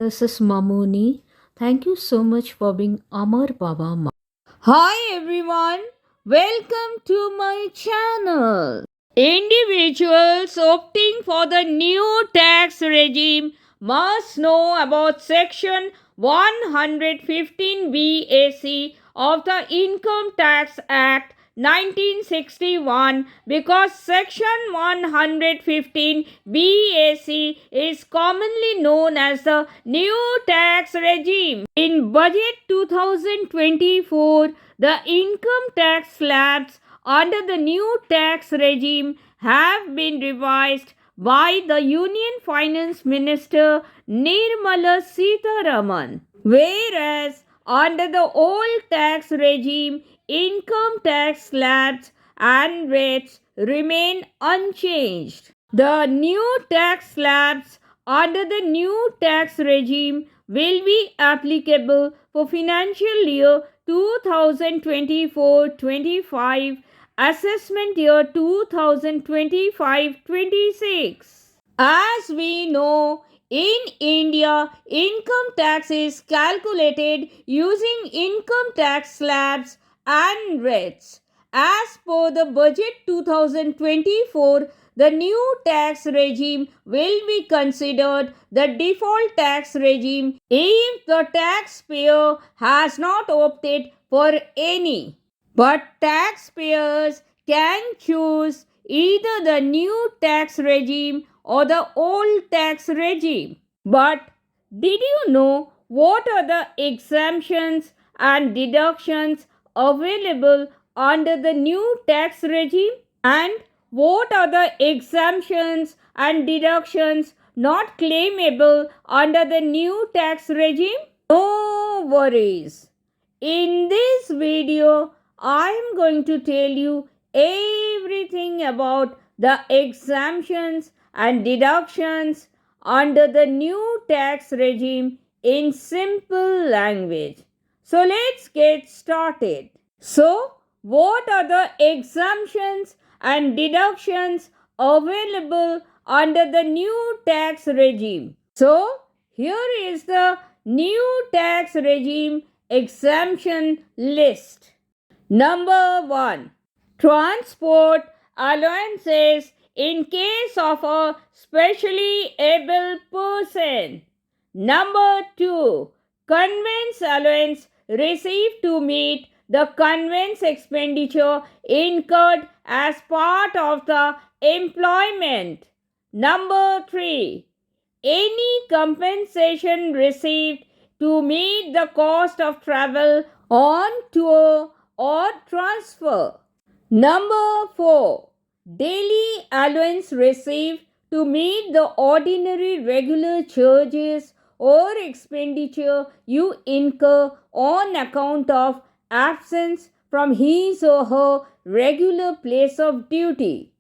This is Mamuni. Thank you so much for being Amar Baba Ma. Hi everyone, welcome to my channel. Individuals opting for the new tax regime must know about Section 115 BAC of the Income Tax Act 1961 because Section 115 BAC is commonly known as the new tax regime. In Budget 2024, the income tax slabs under the new tax regime have been revised by the Union Finance Minister Nirmala Sitharaman, whereas under the old tax regime, income tax slabs and rates remain unchanged. The new tax slabs under the new tax regime will be applicable for financial year 2024-25, assessment year 2025-26. As we know, in India, income tax is calculated using income tax slabs and rates. As per the Budget 2024, the new tax regime will be considered the default tax regime if the taxpayer has not opted for any. But taxpayers can choose either the new tax regime or the old tax regime. But did you know what are the exemptions and deductions available under the new tax regime? And what are the exemptions and deductions not claimable under the new tax regime? No worries. In this video, I am going to tell you everything about the exemptions and deductions under the new tax regime in simple language. So let's get started. So, what are the exemptions and deductions available under the new tax regime? So, here is the new tax regime exemption list. Number 1. Transport allowances in case of a specially able person. Number 2. Conveyance allowance received to meet the conveyance expenditure incurred as part of the employment. Number 3. Any compensation received to meet the cost of travel on tour or transfer. Number 4. Daily allowance received to meet the ordinary regular charges or expenditure you incur on account of absence from his or her regular place of duty.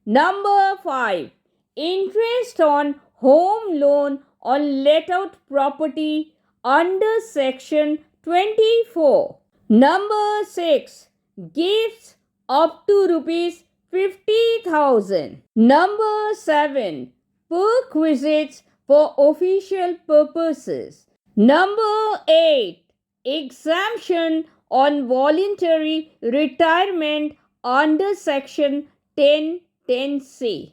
Number 5. Interest on home loan on let out property under section 24. Number 6. Gifts up to rupees 50,000. Number 7. Perquisites for official purposes. Number 8. Exemption on voluntary retirement under section 10(10)(c).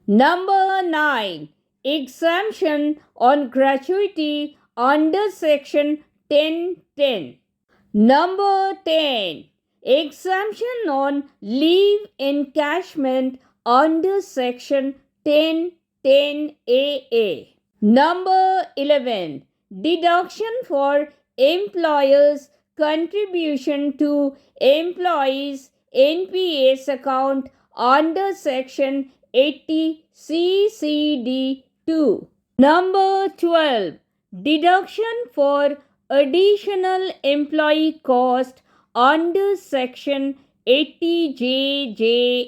Number 9. Exemption on gratuity under section 10(10). Number 10. Exemption on leave encashment under section 10(10)(a). Number 11. Deduction for employers' contribution to employees' NPS account under section 80 CCD 2. Number 12. Deduction for additional employee cost under section 80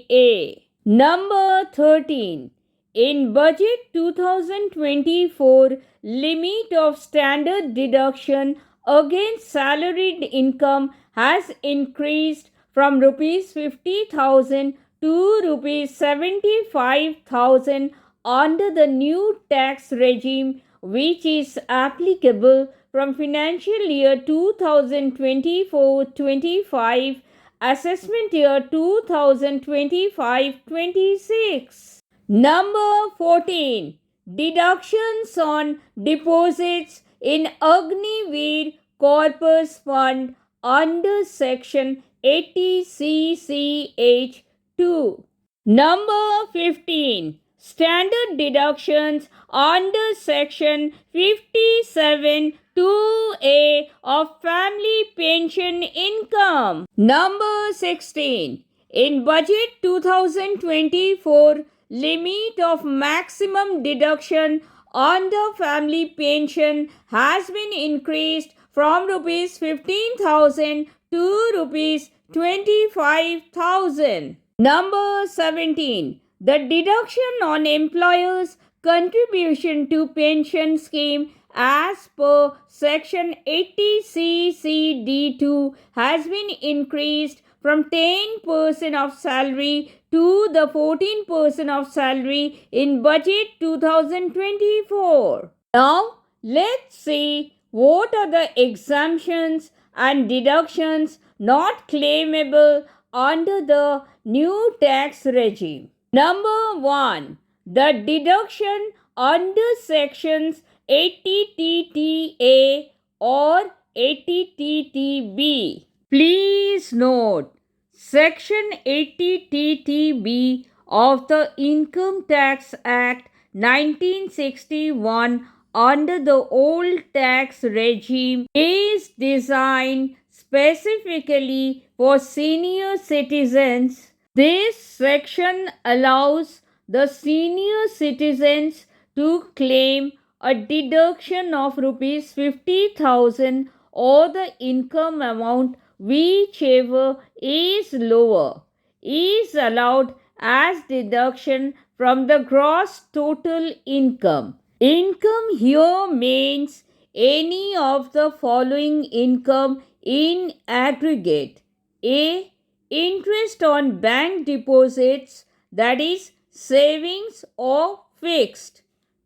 JJA. Number 13. In Budget 2024, limit of standard deduction against salaried income has increased from rupees 50,000 to rupees 75,000 under the new tax regime which is applicable from financial year 2024-25, assessment year 2025-26. Number 14. Deductions on deposits in Agniveer Corpus Fund under Section 80CCH2. Number 15. Standard deductions under Section 57 2A of Family Pension Income. Number 16. In Budget 2024, limit of maximum deduction under family pension has been increased from rupees 15,000 to rupees 25,000. Number 17. The deduction on employers' contribution to pension scheme as per Section 80CCD2 has been increased from 10% of salary to the 14% of salary in Budget 2024. Now, let's see what are the exemptions and deductions not claimable under the new tax regime. Number 1. The deduction under sections 80TTA or 80TTB. Please note, Section 80TTB of the Income Tax Act 1961 under the old tax regime is designed specifically for senior citizens. This section allows the senior citizens to claim a deduction of rupees 50,000 or the income amount, whichever is lower, is allowed as deduction from the gross total income. Income here means any of the following income in aggregate. A. Interest on bank deposits, that is savings or fixed.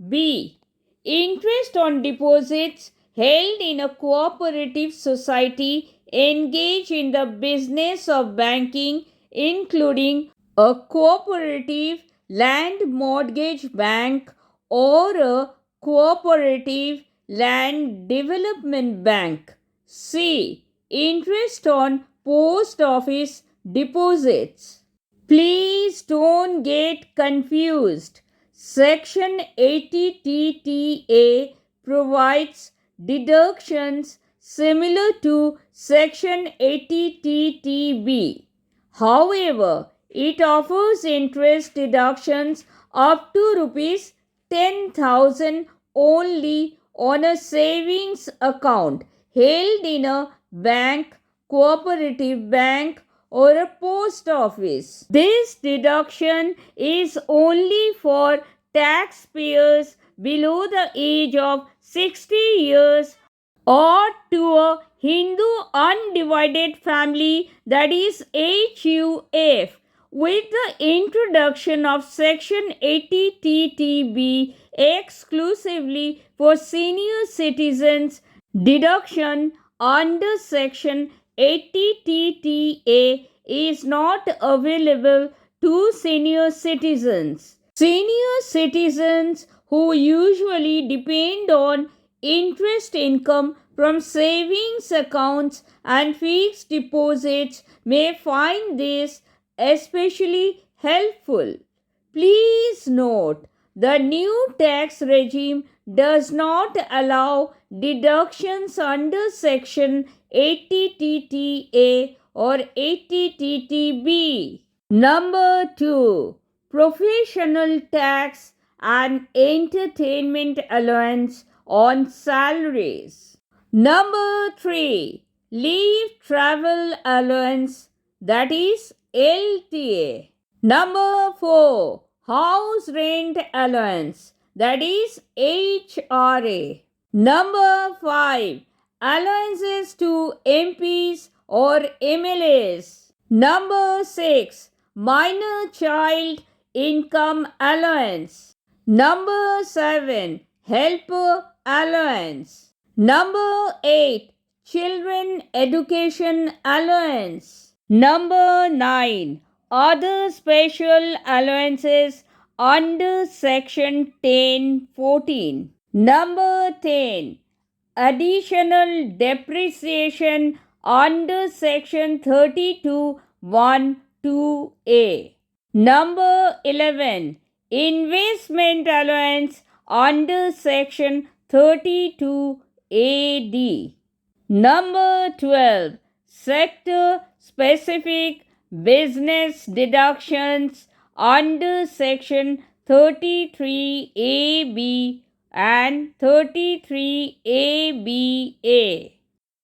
B. Interest on deposits held in a cooperative society engaged in the business of banking, including a cooperative land mortgage bank or a cooperative land development bank. C. Interest on post office deposits. Please don't get confused. Section 80TTA provides deductions similar to Section 80TTB. However, it offers interest deductions up to rupees 10,000 only on a savings account held in a bank, cooperative bank, or a post office. This deduction is only for taxpayers below the age of 60 years or to a Hindu undivided family, that is HUF. With the introduction of Section 80TTB exclusively for senior citizens, deduction under Section 80TTA is not available to senior citizens. Senior citizens who usually depend on interest income from savings accounts and fixed deposits may find this especially helpful. Please note, the new tax regime does not allow deductions under Section 80TTA or 80TTB. Number 2. Professional tax and entertainment allowance on salaries. Number 3. Leave travel allowance, that is LTA. Number 4. House rent allowance, that is HRA. Number 5. Allowances to MPs or MLAs. Number 6. Minor child income allowance. Number 7. Helper Allowance. Number 8. Children Education Allowance. Number 9. Other special allowances under Section 1014. Number 10. Additional depreciation under Section 32(1)(2)(a). Number 11. Investment allowance under Section 32(a)(d). Number 12. Sector specific business deductions under Section 33(a)(b) and 33(a)(b)(a).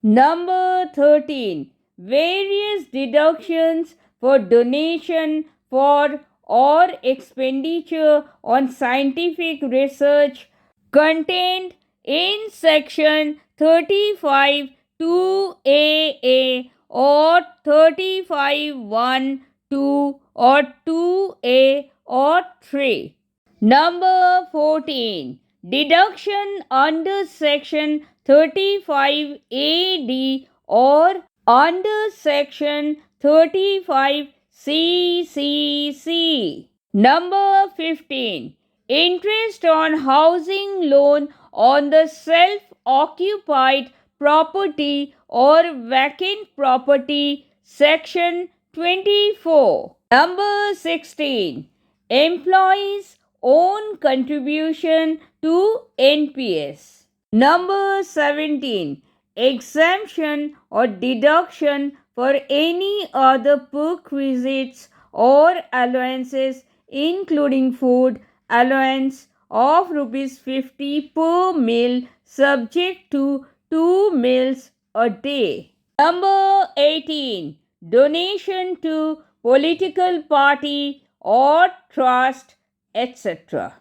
Number 13. Various deductions for donation for or expenditure on scientific research contained in Section 35(2)(a) or 35(1)(2) or 2(a) or 3. Number 14. Deduction under Section 35(a)(d) or under Section 35(c)(c). Number 15. Interest on housing loan on the self-occupied property or vacant property, Section 24. Number 16. Employees' own contribution to NPS. Number 17. Exemption or deduction for any other perquisites or allowances including food allowance of ₹50 per meal subject to 2 meals a day. Number 18. Donation to political party or trust, etc.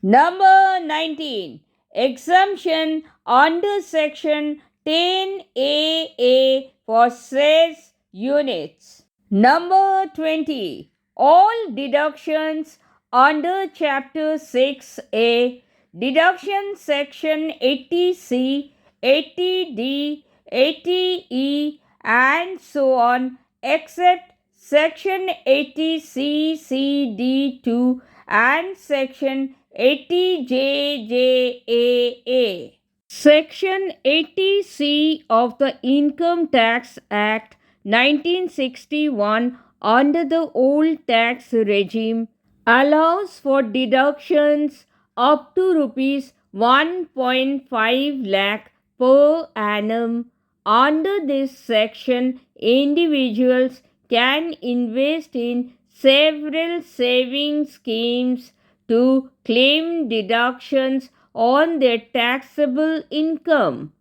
Number 19. Exemption under Section 10AA for cess units. Number 20. All deductions under Chapter 6A, Deduction Section 80C, 80D, 80E and so on, except Section 80C(c)(d)(2) and Section 80JJAA. Section 80C of the Income Tax Act 1961 under the old tax regime allows for deductions up to rupees 1.5 lakh per annum. Under this section, individuals can invest in several savings schemes to claim deductions on their taxable income.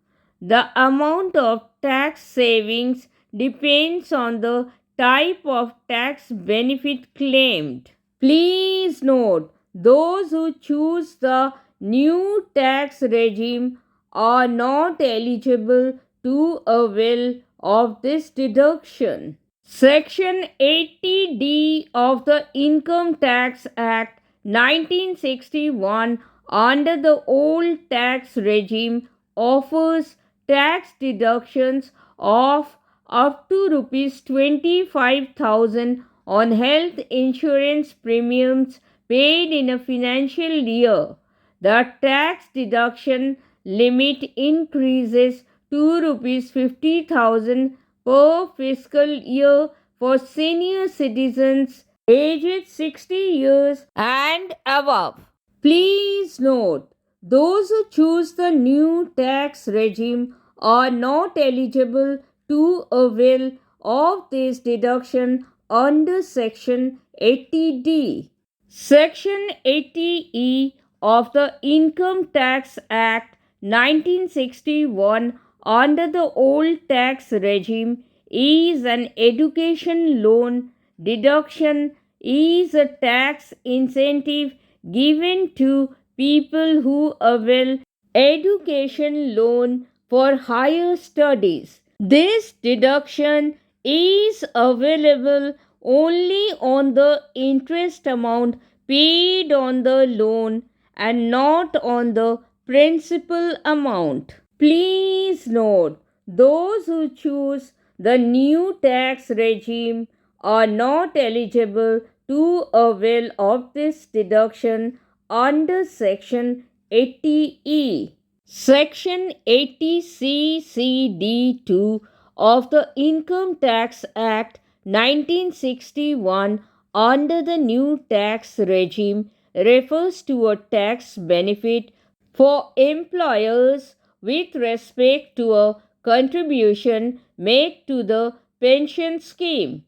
The amount of tax savings depends on the type of tax benefit claimed. Please note, those who choose the new tax regime are not eligible to avail of this deduction. Section 80D of the Income Tax Act 1961 under the old tax regime offers tax deductions of up to rupees 25,000 on health insurance premiums paid in a financial year. The tax deduction limit increases to rupees 50,000 per fiscal year for senior citizens aged 60 years and above. Please note, those who choose the new tax regime are not eligible to avail of this deduction under Section 80D. Section 80E of the Income Tax Act 1961 under the old tax regime is an education loan. Deduction is a tax incentive given to people who avail education loan for higher studies. This deduction is available only on the interest amount paid on the loan and not on the principal amount. Please note, those who choose the new tax regime are not eligible to avail of this deduction under Section 80E. Section 80CCD2 of the Income Tax Act 1961 under the new tax regime refers to a tax benefit for employers with respect to a contribution made to the pension scheme.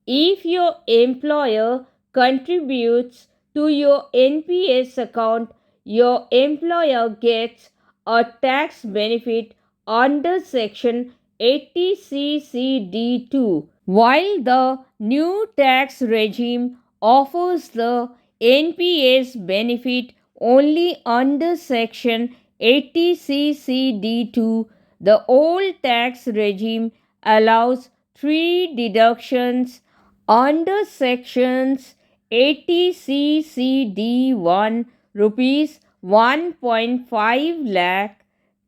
If your employer contributes to your NPS account, your employer gets a tax benefit under Section 80CCD2, while the new tax regime offers the NPS benefit only under Section 80CCD2. The old tax regime allows three deductions under Sections 80CCD1 rupees 1.5 lakh,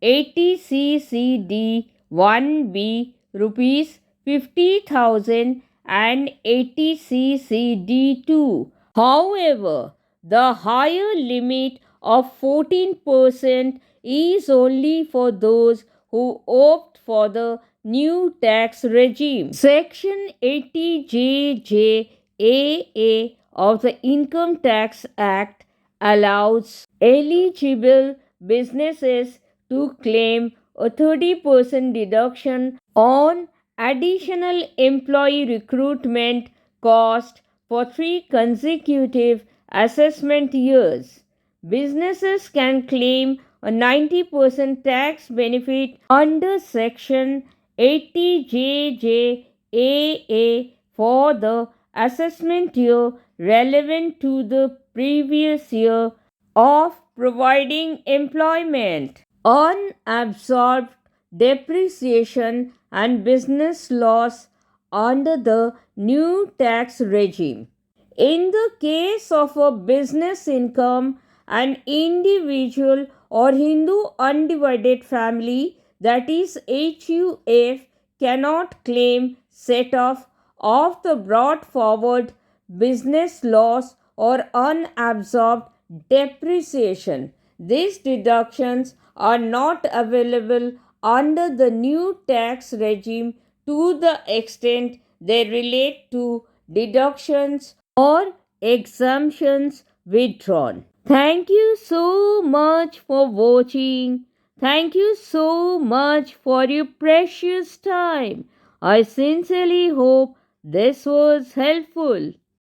80CCD1B rupees 50,000 and 80CCD2. However, the higher limit of 14% is only for those who opt for the new tax regime. Section 80JJAA of the Income Tax Act allows eligible businesses to claim a 30% deduction on additional employee recruitment cost for 3 consecutive assessment years. Businesses can claim a 90% tax benefit under Section 80JJAA for the assessment year relevant to the previous year of providing employment. Unabsorbed depreciation and business loss under the new tax regime. In the case of a business income, an individual or Hindu undivided family, that is HUF, cannot claim set-off of the brought forward business loss or unabsorbed depreciation. These deductions are not available under the new tax regime to the extent they relate to deductions or exemptions withdrawn. Thank you so much for watching. Thank you so much for your precious time. I sincerely hope this was helpful.